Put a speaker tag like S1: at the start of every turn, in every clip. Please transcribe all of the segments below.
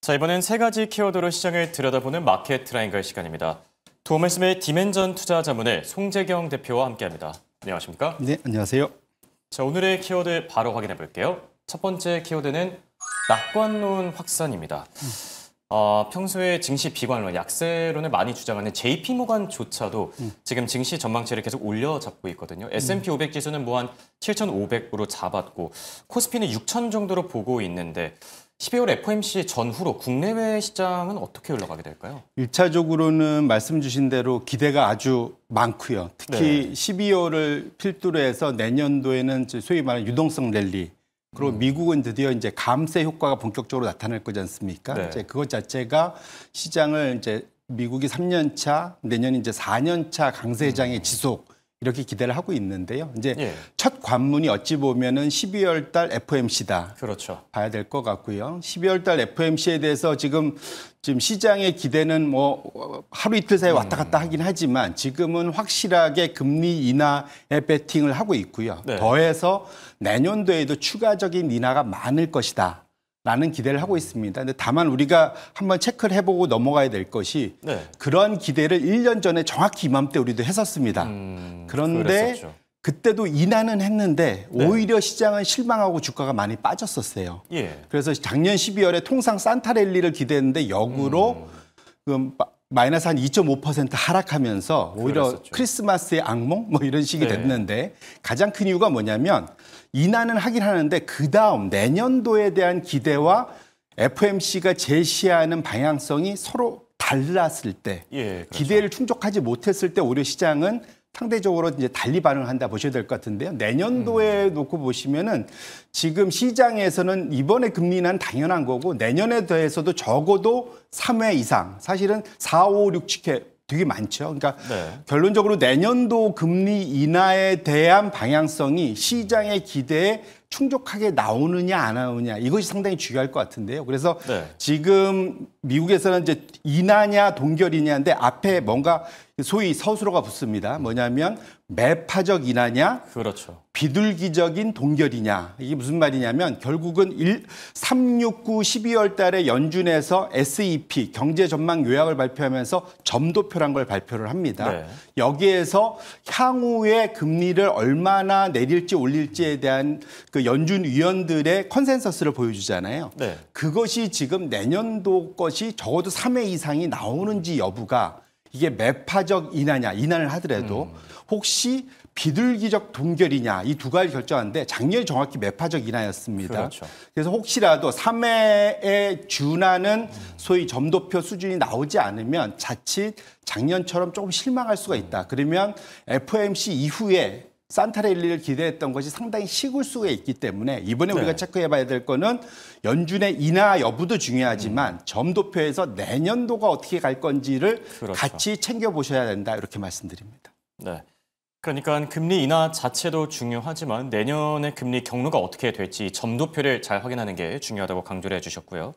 S1: 자, 이번엔 세 가지 키워드로 시장을 들여다보는 마켓 트라이앵글 시간입니다. 도움말씀의 디멘전 투자자문의 송재경 대표와 함께합니다. 안녕하십니까?
S2: 네, 안녕하세요.
S1: 자, 오늘의 키워드 바로 확인해 볼게요. 첫 번째 키워드는 낙관론 확산입니다. 평소에 증시 비관론, 약세론을 많이 주장하는 JP모간조차도 지금 증시 전망치를 계속 올려잡고 있거든요. S&P 500 지수는 뭐 한 7,500으로 잡았고 코스피는 6,000 정도로 보고 있는데 12월 FOMC 전후로 국내외 시장은 어떻게 흘러가게 될까요?
S2: 1차적으로는 말씀 주신 대로 기대가 아주 많고요. 특히
S1: 네.
S2: 12월을 필두로 해서 내년도에는 소위 말하는 유동성 랠리, 그리고 미국은 드디어 이제 감세 효과가 본격적으로 나타날 거지 않습니까?
S1: 네.
S2: 이제 그것 자체가 시장을 이제 미국이 3년 차, 내년이 이제 4년 차 강세장의 지속 이렇게 기대를 하고 있는데요. 이제 첫 관문이 어찌 보면은 12월 달 FOMC다.
S1: 그렇죠.
S2: 봐야 될 것 같고요. 12월 달 FOMC에 대해서 지금 시장의 기대는 뭐 하루 이틀 사이에 왔다 갔다 하긴 하지만 지금은 확실하게 금리 인하에 베팅을 하고 있고요.
S1: 네.
S2: 더해서 내년도에도 추가적인 인하가 많을 것이다. 라는 기대를 하고 있습니다. 근데 다만 우리가 한번 체크를 해보고 넘어가야 될 것이 그런 기대를 1년 전에 정확히 이맘때 우리도 했었습니다. 그런데
S1: 그랬었죠.
S2: 그때도 인하는 했는데 오히려 시장은 실망하고 주가가 많이 빠졌었어요. 그래서 작년 12월에 통상 산타랠리를 기대했는데 역으로 마이너스 한 2.5% 하락하면서 오히려
S1: 그랬었죠.
S2: 크리스마스의 악몽 뭐 이런 식이 됐는데 가장 큰 이유가 뭐냐면 인하는 하긴 하는데 그다음 내년도에 대한 기대와 FOMC가 제시하는 방향성이 서로 달랐을 때
S1: 그렇죠.
S2: 기대를 충족하지 못했을 때 오히려 시장은 상대적으로 이제 달리 반응을 한다 보셔야 될 것 같은데요. 내년도에 놓고 보시면은 지금 시장에서는 이번에 금리 인하는 당연한 거고 내년에 대해서도 적어도 3회 이상, 사실은 4, 5, 6, 7회 되게 많죠. 그러니까 결론적으로 내년도 금리 인하에 대한 방향성이 시장의 기대에 충족하게 나오느냐 안 나오느냐 이것이 상당히 중요할 것 같은데요. 그래서 지금 미국에서는 이제 인하냐 동결이냐인데 앞에 뭔가 소위 서술어가 붙습니다. 뭐냐면 매파적 인하냐,
S1: 그렇죠.
S2: 비둘기적인 동결이냐. 이게 무슨 말이냐면 결국은 369 12월 달에 연준에서 SEP 경제 전망 요약을 발표하면서 점도표란 걸 발표를 합니다. 여기에서 향후에 금리를 얼마나 내릴지 올릴지에 대한 그 연준 위원들의 컨센서스를 보여주잖아요. 그것이 지금 내년도 것이 적어도 3회 이상이 나오는지 여부가 이게 매파적 인하냐, 인하를 하더라도 혹시 비둘기적 동결이냐 이 두 가지 결정하는데 작년에 정확히 매파적 인하였습니다.
S1: 그렇죠.
S2: 그래서 혹시라도 3회에 준하는 소위 점도표 수준이 나오지 않으면 자칫 작년처럼 조금 실망할 수가 있다. 그러면 FOMC 이후에 산타랠리를 기대했던 것이 상당히 식을 수가 있기 때문에 이번에 우리가 체크해봐야 될 거는 연준의 인하 여부도 중요하지만 점도표에서 내년도가 어떻게 갈 건지를 같이 챙겨보셔야 된다 이렇게 말씀드립니다.
S1: 그러니까 금리 인하 자체도 중요하지만 내년의 금리 경로가 어떻게 될지 점도표를 잘 확인하는 게 중요하다고 강조를 해주셨고요.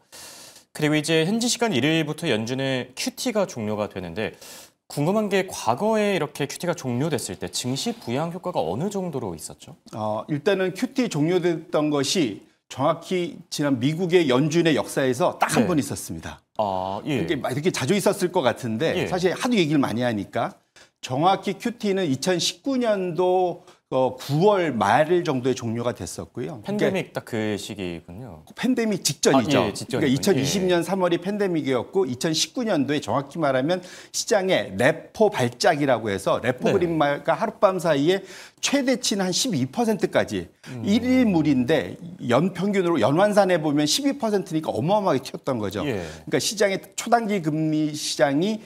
S1: 그리고 이제 현지 시간 1일부터 연준의 QT가 종료가 되는데 궁금한 게 과거에 이렇게 QT가 종료됐을 때 증시 부양 효과가 어느 정도로 있었죠?
S2: 일단은 QT 종료됐던 것이 정확히 지난 미국의 연준의 역사에서 딱 한 번 있었습니다. 이렇게 자주 있었을 것 같은데 사실 하도 얘기를 많이 하니까 정확히 QT는 2019년도 9월 말 정도에 종료가 됐었고요.
S1: 팬데믹 딱 그 시기군요.
S2: 팬데믹 직전이죠.
S1: 직전이군요.
S2: 그러니까 2020년 3월이 팬데믹이었고 2019년도에 정확히 말하면 시장에 레포 발작이라고 해서 레포 그린마가 하룻밤 사이에 최대치는 한 12%까지 1일물인데 연평균으로 연환산해 보면 12%니까 어마어마하게 튀었던 거죠. 그러니까 시장의 초단기 금리 시장이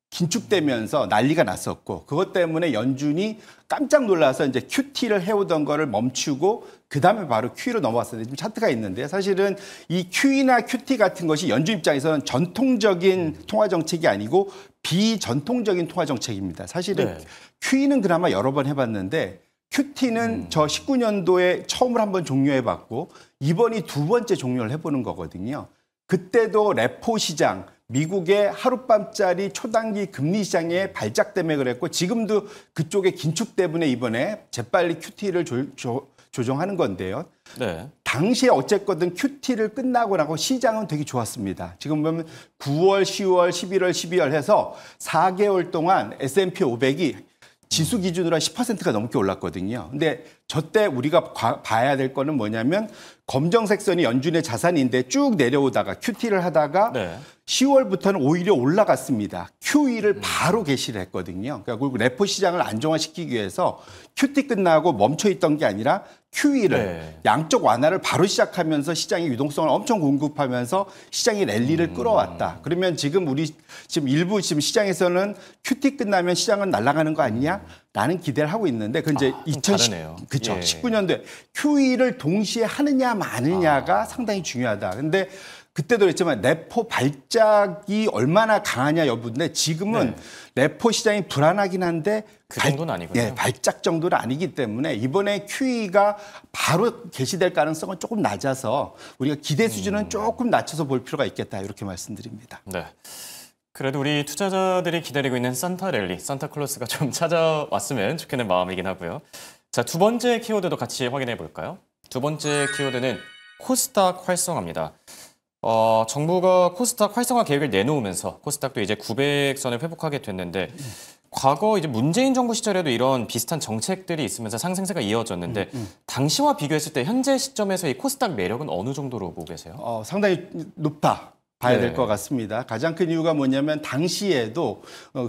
S2: 긴축되면서 난리가 났었고 그것 때문에 연준이 깜짝 놀라서 이제 QT를 해오던 거를 멈추고 그다음에 바로 QE로 넘어왔어요. 지금 차트가 있는데 사실은 이 QE나 QT 같은 것이 연준 입장에서는 전통적인 통화 정책이 아니고 비전통적인 통화 정책입니다. 사실은 QE는 그나마 여러 번 해봤는데 QT는 저 19년도에 처음으로 한번 종료해봤고 이번이 두 번째 종료를 해보는 거거든요. 그때도 레포 시장 미국의 하룻밤짜리 초단기 금리 시장의 발작 때문에 그랬고 지금도 그쪽의 긴축 때문에 이번에 재빨리 QT를 조정하는 건데요. 당시에 어쨌거든 QT를 끝나고 나고 시장은 되게 좋았습니다. 지금 보면 9월, 10월, 11월, 12월 해서 4개월 동안 S&P 500이 지수 기준으로 한 10%가 넘게 올랐거든요. 근데 저때 우리가 봐야 될 거는 뭐냐면 검정색 선이 연준의 자산인데 쭉 내려오다가 QT를 하다가
S1: 네.
S2: 10월부터는 오히려 올라갔습니다. QE를 바로 개시를 했거든요. 그러니까 그리고 레포 시장을 안정화시키기 위해서 QT 끝나고 멈춰있던 게 아니라 QE를
S1: 네.
S2: 양쪽 완화를 바로 시작하면서 시장의 유동성을 엄청 공급하면서 시장의 랠리를 끌어왔다. 그러면 지금 우리 지금 일부 지금 시장에서는 QT 끝나면 시장은 날아가는 거 아니냐? 라는 기대를 하고 있는데 그 이제
S1: 그렇죠. 예.
S2: 19년도에 QE를 동시에 하느냐 마느냐가 상당히 중요하다. 근데 그때도 그랬지만 레포 발작이 얼마나 강하냐 여부인데 지금은 레포 시장이 불안하긴 한데
S1: 그 정도는 아니군요.
S2: 예, 발작 정도는 아니기 때문에 이번에 QE가 바로 개시될 가능성은 조금 낮아서 우리가 기대 수준은 조금 낮춰서 볼 필요가 있겠다 이렇게 말씀드립니다.
S1: 네. 그래도 우리 투자자들이 기다리고 있는 산타 랠리, 산타클로스가 좀 찾아왔으면 좋겠는 마음이긴 하고요. 자, 두 번째 키워드도 같이 확인해 볼까요? 두 번째 키워드는 코스닥 활성화입니다. 정부가 코스닥 활성화 계획을 내놓으면서 코스닥도 이제 900선을 회복하게 됐는데 과거 이제 문재인 정부 시절에도 이런 비슷한 정책들이 있으면서 상승세가 이어졌는데 당시와 비교했을 때 현재 시점에서 이 코스닥 매력은 어느 정도로 보고 계세요?
S2: 상당히 높다. 봐야 될 것 같습니다. 가장 큰 이유가 뭐냐면 당시에도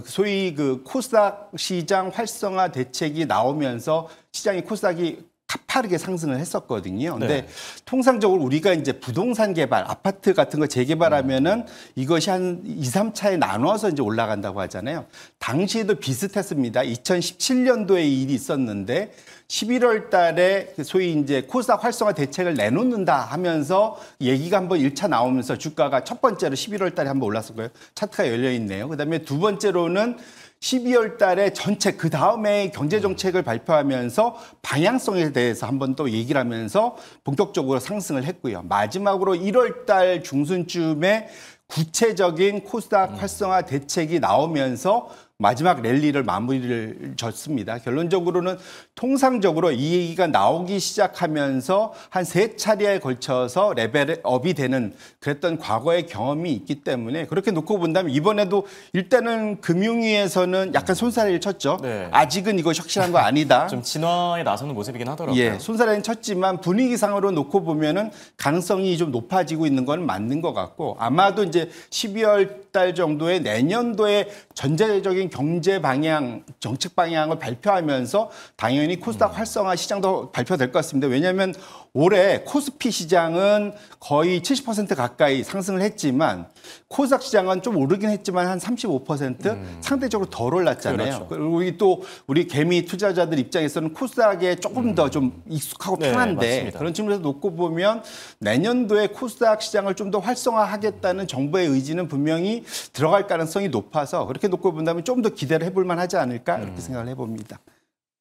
S2: 소위 그 코스닥 시장 활성화 대책이 나오면서 시장이 코스닥이 가파르게 상승을 했었거든요. 근데 통상적으로 우리가 이제 부동산 개발, 아파트 같은 거 재개발하면은 이것이 한 2, 3차에 나눠서 이제 올라간다고 하잖아요. 당시에도 비슷했습니다. 2017년도에 일이 있었는데 11월 달에 소위 이제 코스닥 활성화 대책을 내놓는다 하면서 얘기가 한번 1차 나오면서 주가가 첫 번째로 11월 달에 한번 올랐었고요. 차트가 열려 있네요. 그다음에 두 번째로는 12월 달에 전체 그 다음에 경제 정책을 발표하면서 방향성에 대해서 한번 또 얘기를 하면서 본격적으로 상승을 했고요. 마지막으로 1월 달 중순쯤에 구체적인 코스닥 활성화 대책이 나오면서 마지막 랠리를 마무리를 졌습니다. 결론적으로는 통상적으로 이 얘기가 나오기 시작하면서 한 3차례에 걸쳐서 레벨업이 되는 그랬던 과거의 경험이 있기 때문에 그렇게 놓고 본다면 이번에도 일단은 금융위에서는 약간 손사래를 쳤죠.
S1: 네.
S2: 아직은 이거 확실한 거 아니다.
S1: 좀 진화에 나서는 모습이긴 하더라고요.
S2: 예, 손사래는 쳤지만 분위기상으로 놓고 보면은 가능성이 좀 높아지고 있는 건 맞는 것 같고 아마도 이제 12월 달 정도에 내년도에 전체적인 경제 방향, 정책 방향을 발표하면서 당연히 코스닥 활성화 시장도 발표될 것 같습니다. 왜냐하면 올해 코스피 시장은 거의 70% 가까이 상승을 했지만 코스닥 시장은 좀 오르긴 했지만 한 35% 상대적으로 덜 올랐잖아요.
S1: 그렇죠.
S2: 그리고 우리 개미 투자자들 입장에서는 코스닥에 조금 더 좀 익숙하고
S1: 네,
S2: 편한데
S1: 맞습니다.
S2: 그런 측면에서 놓고 보면 내년도에 코스닥 시장을 좀 더 활성화하겠다는 정부의 의지는 분명히 들어갈 가능성이 높아서 그렇게 놓고 본다면 좀 더 기대를 해볼 만하지 않을까 이렇게 생각을 해봅니다.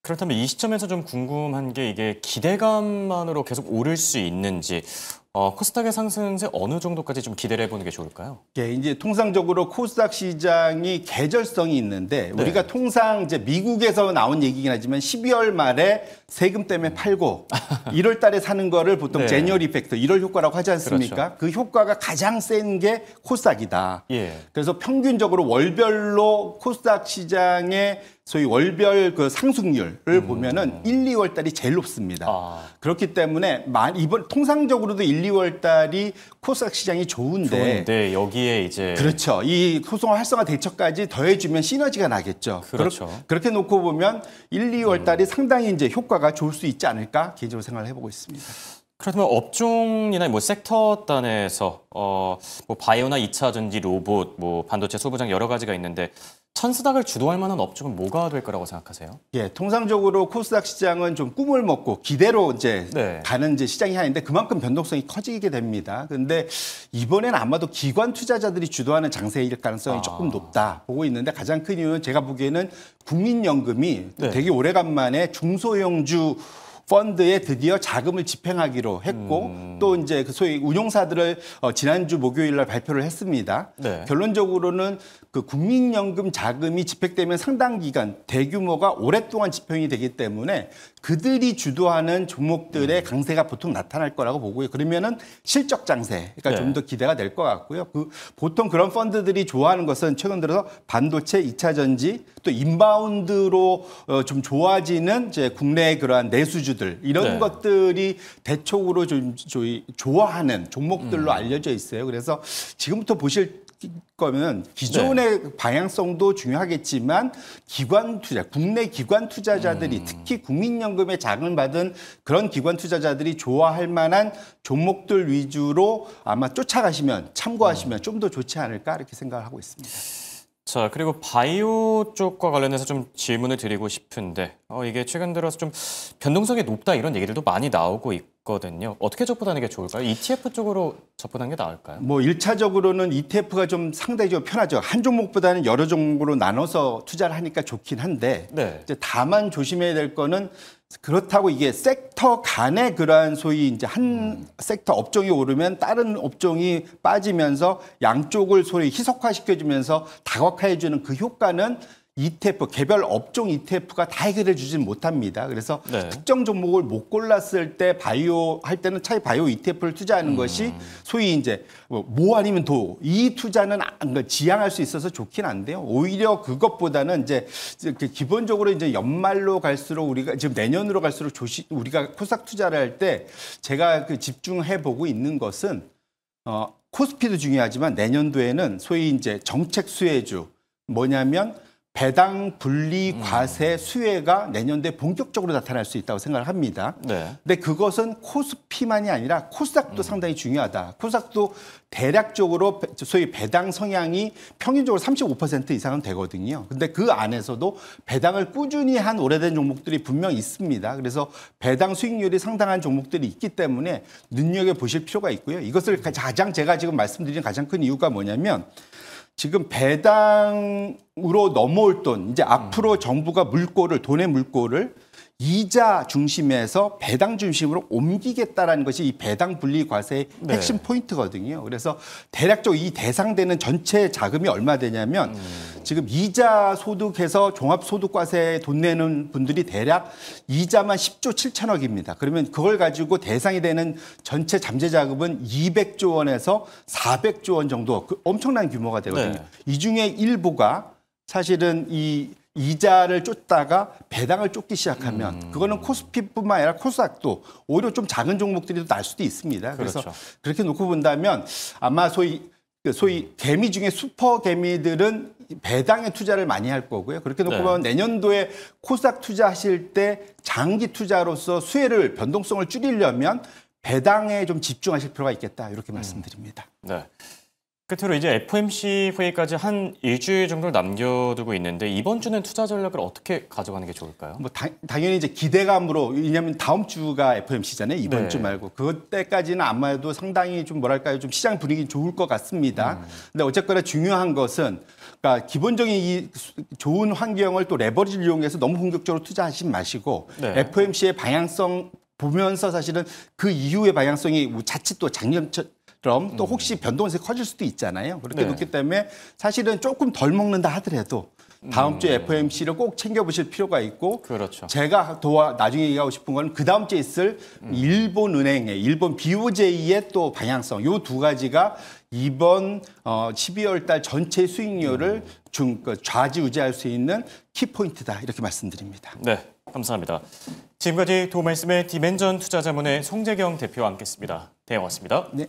S1: 그렇다면 이 시점에서 좀 궁금한 게 이게 기대감만으로 계속 오를 수 있는지 코스닥의 상승세 어느 정도까지 좀 기대를 해보는 게 좋을까요?
S2: 예, 이제 통상적으로 코스닥 시장이 계절성이 있는데 우리가 통상 이제 미국에서 나온 얘기긴 하지만 12월 말에 세금 때문에 팔고 1월 달에 사는 거를 보통 제니어리 이펙트 1월 효과라고 하지 않습니까?
S1: 그렇죠.
S2: 그 효과가 가장 센 게 코스닥이다.
S1: 예.
S2: 그래서 평균적으로 월별로 코스닥 시장의 소위 월별 그 상승률을 보면은 1, 2월 달이 제일 높습니다. 그렇기 때문에 이번 통상적으로도 1, 2월 달이 코스닥 시장이 좋은데
S1: 여기에 이제
S2: 그렇죠. 이 소송 활성화 대책까지 더해주면 시너지가 나겠죠.
S1: 그렇죠.
S2: 그렇게 놓고 보면 1, 2월 달이 상당히 이제 효과가 좋을 수 있지 않을까 개인적으로 생각을 해보고 있습니다.
S1: 그렇다면 업종이나 뭐 섹터 단에서 뭐 바이오나 2차 전지, 로봇, 뭐 반도체, 소부장 여러 가지가 있는데 천스닥을 주도할 만한 업종은 뭐가 될 거라고 생각하세요?
S2: 예, 통상적으로 코스닥 시장은 좀 꿈을 먹고 기대로 이제 가는 이제 시장이 하는데 그만큼 변동성이 커지게 됩니다. 그런데 이번엔 아마도 기관 투자자들이 주도하는 장세일 가능성이 조금 높다 보고 있는데 가장 큰 이유는 제가 보기에는 국민연금이 되게 오래간만에 중소형주 펀드에 드디어 자금을 집행하기로 했고 또 이제 그 소위 운용사들을 지난주 목요일 날 발표를 했습니다.
S1: 네.
S2: 결론적으로는 그 국민연금 자금이 집행되면 상당 기간 대규모가 오랫동안 집행이 되기 때문에 그들이 주도하는 종목들의 강세가 보통 나타날 거라고 보고요. 그러면은 실적 장세가
S1: 네.
S2: 좀 더 기대가 될 것 같고요. 보통 그런 펀드들이 좋아하는 것은 최근 들어서 반도체, 2차 전지, 또 인바운드로 좀 좋아지는 이제 국내의 그러한 내수주들 이런
S1: 네.
S2: 것들이 대촉으로 좀 좋아하는 종목들로 알려져 있어요. 그래서 지금부터 보실 거면 기존의 방향성도 중요하겠지만 기관 투자, 국내 기관 투자자들이 특히 국민연금의 자금을 받은 그런 기관 투자자들이 좋아할 만한 종목들 위주로 아마 쫓아가시면 참고하시면 좀 더 좋지 않을까 이렇게 생각을 하고 있습니다.
S1: 자, 그리고 바이오 쪽과 관련해서 좀 질문을 드리고 싶은데 이게 최근 들어서 좀 변동성이 높다 이런 얘기들도 많이 나오고 있거든요. 어떻게 접근하는 게 좋을까요? ETF 쪽으로 접근하는 게 나을까요?
S2: 뭐 1차적으로는 ETF가 좀 상당히 좀 편하죠. 한 종목보다는 여러 종목으로 나눠서 투자를 하니까 좋긴 한데
S1: 네.
S2: 이제 다만 조심해야 될 거는 그렇다고 이게 섹터 간의 그러한 소위 이제 한 섹터 업종이 오르면 다른 업종이 빠지면서 양쪽을 소위 희석화시켜주면서 다각화해주는 그 효과는 ETF, 개별 업종 ETF가 다 해결해 주진 못합니다. 그래서
S1: 네.
S2: 특정 종목을 못 골랐을 때 바이오 할 때는 차라리 바이오 ETF를 투자하는 것이 소위 이제 뭐 아니면 도 이 투자는 지향할 수 있어서 좋긴 한데요. 오히려 그것보다는 이제 기본적으로 이제 연말로 갈수록 우리가 지금 내년으로 갈수록 우리가 코스닥 투자를 할 때 제가 그 집중해 보고 있는 것은 코스피도 중요하지만 내년도에는 소위 이제 정책 수혜주 뭐냐면 배당 분리 과세 수혜가 내년도에 본격적으로 나타날 수 있다고 생각을 합니다.
S1: 네.
S2: 근데 그것은 코스피만이 아니라 코스닥도 상당히 중요하다. 코스닥도 대략적으로 소위 배당 성향이 평균적으로 35% 이상은 되거든요. 근데 그 안에서도 배당을 꾸준히 한 오래된 종목들이 분명 있습니다. 그래서 배당 수익률이 상당한 종목들이 있기 때문에 눈여겨보실 필요가 있고요. 이것을 가장 제가 지금 말씀드린 가장 큰 이유가 뭐냐면 지금 배당으로 넘어올 돈, 이제 앞으로 정부가 돈의 물꼬를 이자 중심에서 배당 중심으로 옮기겠다라는 것이 이 배당 분리 과세의 핵심 포인트거든요. 그래서 대략적으로 이 대상되는 전체 자금이 얼마 되냐면 지금 이자 소득해서 종합소득과세에 돈 내는 분들이 대략 이자만 10조 7천억입니다. 그러면 그걸 가지고 대상이 되는 전체 잠재 자금은 200조 원에서 400조 원 정도 엄청난 규모가 되거든요.
S1: 네.
S2: 이 중에 일부가 사실은 이 이자를 쫓다가 배당을 쫓기 시작하면 그거는 코스피뿐만 아니라 코스닥도 오히려 좀 작은 종목들이 날 수도 있습니다. 그래서
S1: 그렇죠.
S2: 그렇게 놓고 본다면 아마 소위 개미 중에 슈퍼 개미들은 배당에 투자를 많이 할 거고요. 그렇게 놓고 보면 내년도에 코스닥 투자하실 때 장기 투자로서 수혜를 변동성을 줄이려면 배당에 좀 집중하실 필요가 있겠다. 이렇게 말씀드립니다.
S1: 네. 끝으로 이제 FOMC 회의까지 한 일주일 정도를 남겨두고 있는데 이번 주는 투자 전략을 어떻게 가져가는 게 좋을까요?
S2: 뭐 당연히 이제 기대감으로 왜냐하면 다음 주가 FOMC잖아요. 이번
S1: 네.
S2: 주 말고 그때까지는 아마도 상당히 좀 뭐랄까요, 좀 시장 분위기 좋을 것 같습니다. 근데 어쨌거나 중요한 것은 그러니까 기본적인 이 좋은 환경을 또 레버리지를 이용해서 너무 공격적으로 투자하지 마시고
S1: 네.
S2: FOMC의 방향성 보면서 사실은 그 이후의 방향성이 자칫 또 작년처럼 또 혹시 변동성이 커질 수도 있잖아요. 그렇게
S1: 네.
S2: 놓기 때문에 사실은 조금 덜 먹는다 하더라도 다음 주에 FOMC를 꼭 챙겨보실 필요가 있고
S1: 그렇죠.
S2: 제가 나중에 얘기하고 싶은 건 그 다음 주에 있을 일본 은행의 일본 BOJ의 또 방향성 요 두 가지가 이번 12월 달 전체 수익률을 좌지우지할 수 있는 키포인트다 이렇게 말씀드립니다.
S1: 네, 감사합니다. 지금까지 도말씀의 디멘전 투자자문의 송재경 대표와 함께했습니다. 네, 고맙습니다.
S2: 네.